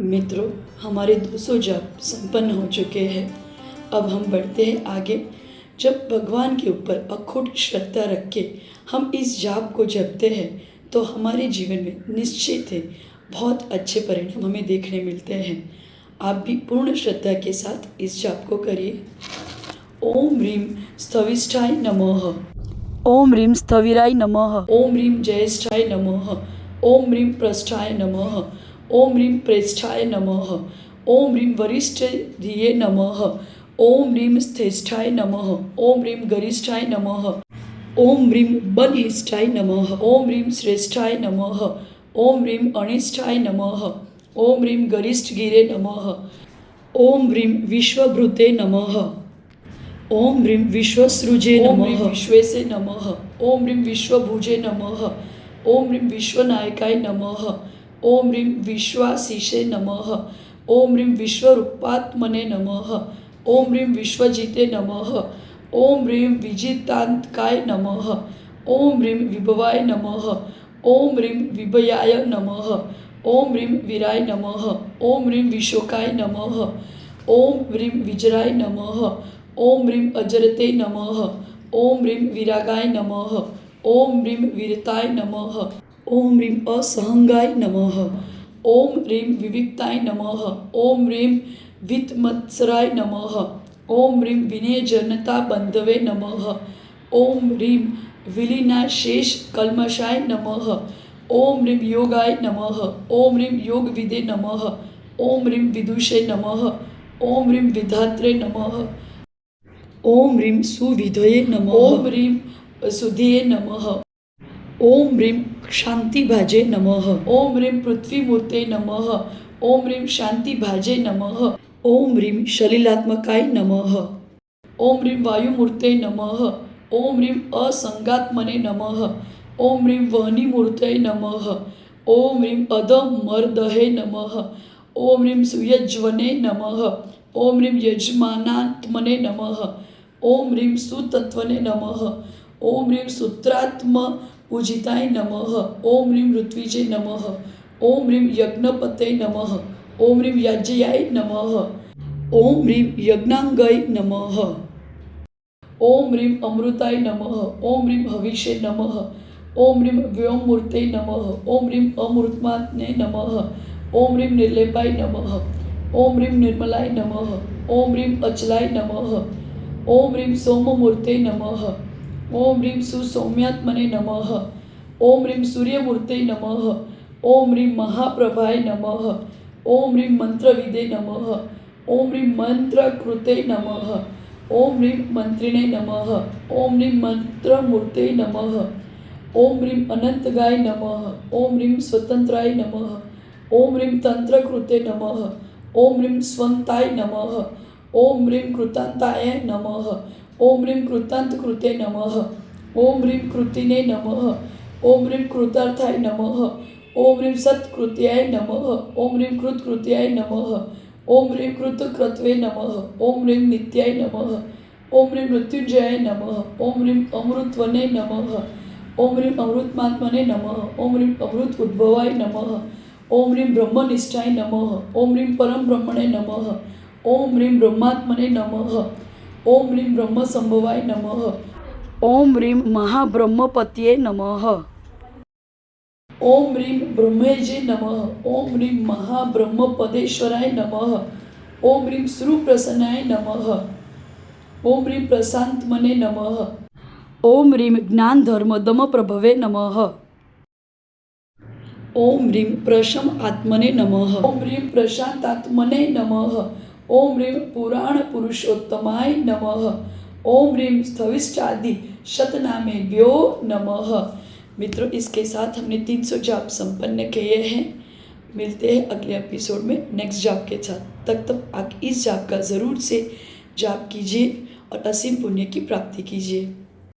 मित्रों, हमारे 200 जाप संपन्न हो चुके हैं। अब हम बढ़ते हैं आगे। जब भगवान के ऊपर अखूट श्रद्धा रख के हम इस जाप को जपते हैं तो हमारे जीवन में निश्चित है बहुत अच्छे परिणाम हमें देखने मिलते हैं। आप भी पूर्ण श्रद्धा के साथ इस जाप को करिए। ओम ह्रीं स्थविष्ठाय नमः। ओम ह्रीं स्थविराय नमः। ओम ह्रीं ज्येष्ठाय नमः। ओम ह्रीं पृष्ठाय नमः। ओम ह्रीं प्रेष्ठाय नमः। ओम ह्रीं वरिष्ठधिये नमः। ओम ह्रीं स्थेष्ठाय नमः। ओम ह्रीं गरिष्ठाय नमः। ओम ह्रीं बलहिष्ठाय नमः। ओम ह्रीं श्रेष्ठाय नमः। ओम ह्रीं अनिष्ठाय नमः। ओम ह्रीं गरिष्ठगिरे नमः। ओम ह्रीं विश्वभृते नमः। ओम ह्रीं विश्वसृजे नमः। ओम ह्रीं विश्वेशे नमः। ओम ह्रीं विश्वभुजे नमः। ओम ह्रीं विश्वनायकाय नमः। ओम ह्रीं विश्वासीशे नमः। ओम ह्रीं विश्वरूपात्मने नमः। ओम ह्रीं विश्वजिते नमः। ओम ह्रीं विजितान्तकाय नमः। ओम ह्रीं विभवाय नमः। ओम ह्रीं विभयाय नमः। ओम ह्रीं वीराय नमः। ओम ह्रीं विशोकाय नमः। ओम ह्रीं विजराय नमः। ओम ह्रीं अजरते नमः। ओम ह्रीं विरागाय नमः। ओम ह्रीं वीरताय नमः। ओम ह्रीं असहंगाय नमः। ओम ह्रीं विविक्ताय नमः। ओम ह्रीं वित्मत्सराय नमः। ओम ह्रीं विनयजनता बंधवे नमः। ओम ह्रीं विलीनाशेष कल्मषाय नमः। ओम ह्रीं योगाय नमः। ओम ह्रीं योगविदे नमः। ओम ह्रीं विदुषे नमः। ओम ह्रीं विधात्रे नमः। ओम ह्रीं सुविधये नमः। ओम ह्रीं सुधिये नमः। ओम ह्रीं शांतिभाजे नमः। ओम ह्रीं पृथ्वीमूर्ते नमः। ओम ह्रीं शांतिभाजे नमः। ओम ह्रीं शलीलात्मकाय नमः। ओम ह्रीं वायुमूर्ते नमः। ओम ह्रीं असंगात्मने नमः। ओम ह्रीं वह्निमूर्तये नमः। ओम ह्रीं अधमर्दहे नमः। ओम ह्रीं सुयज्वने नमः। ओम ह्रीं यजमानात्मने नमः। ओम ह्रीं सुतत्वने नमः। ओम ह्रीं सूत्रात्म पूजिताय नमः। ओम ह्रीं ऋत्विजे नमः। ओम ह्रीं यज्ञपते नमः। ओम ह्रीं याज्ञयाय नमः। ओम ह्रीं यज्ञांगाय नमः। ओम ह्रीं अमृताय नमः। ओम ह्रीं हविषे नमः। ओम ह्रीं व्योममूर्ते नमः। ओम ह्रीं अमृतमात्मने नमः। ओम ह्रीं निर्लेपाय नमः। ओम ह्रीं निर्मलाय नमः। ओम ह्रीं अचलाय नमः। ओम ह्रीं सोममूर्ते नमः। ओम ह्रीं सुसौम्यात्मने नमः। ओम ह्रीं सूर्यमूर्ते नमः। ओम ह्रीं महाप्रभाय नमः। ओम ह्रीं मंत्रविदे नमः। ओम ह्रीं मंत्रकृते नमः। ओम ह्रीं मंत्रिणे नमः। ओम ह्रीं मंत्रमूर्ते नमः। ओम ह्रीं अनंतगाय नमः। ओम ह्रीं स्वतंत्राय नमः। ओम ह्रीं तंत्रकृते नमः। ओम ह्रीं स्वंताय नमः। ओम ह्रीं कृतांताय नमः। ओम ह्रीं कृतांतकृते नमः। ओम ह्रीं कृतिने नमः। ओम ह्रीं कृतार्थाय नमः। ओम ह्रीं सत्कृत्याय नमः। ओम ह्रीं कृतकृत्याय नमः। ओम ह्रीं कृतकृत्वे नमः। ओम ह्रीं नित्याय नमः। ओम ह्रीं मृत्युंजयाय नमः। ओम ह्रीं अमृतवने नमः। ओम ह्रीं अमृतमात्मने नमः। ओम ह्रीं अमृत उद्भवाय नमः। ओम ह्रीं ब्रह्मनिष्ठाय नमः। ओम ह्रीं परम ब्रह्मणे नमः। ओम ह्रीं ब्रह्मात्मने नमः। ओम ह्रीं ब्रह्मसंभवाय नमः। ओम ह्रीं महाब्रह्मपतये नमः। ओम ह्रीं ब्रह्मेजे नमः। ओम ह्रीं महाब्रह्मपदेश्वराय नमः। ओम ह्रीं सुप्रसन्नाय नमः। ओम ह्रीं प्रशांतमने नमः। ओम ह्रीं ज्ञानधर्मदमप्रभवे नमः। ओम ह्रीं प्रशम आत्मने नमः। ओम ह्रीं प्रशांतात्मने नमः। ओम ह्रीं पुराण पुरुषोत्तमाय नमः। ओम ह्रीं स्थविष्ठादि शतनामेभ्यो नमः। मित्रों, इसके साथ हमने 300 जाप संपन्न किए हैं। मिलते हैं अगले एपिसोड में नेक्स्ट जाप के साथ। तब आप इस जाप का ज़रूर से जाप कीजिए और असीम पुण्य की प्राप्ति कीजिए।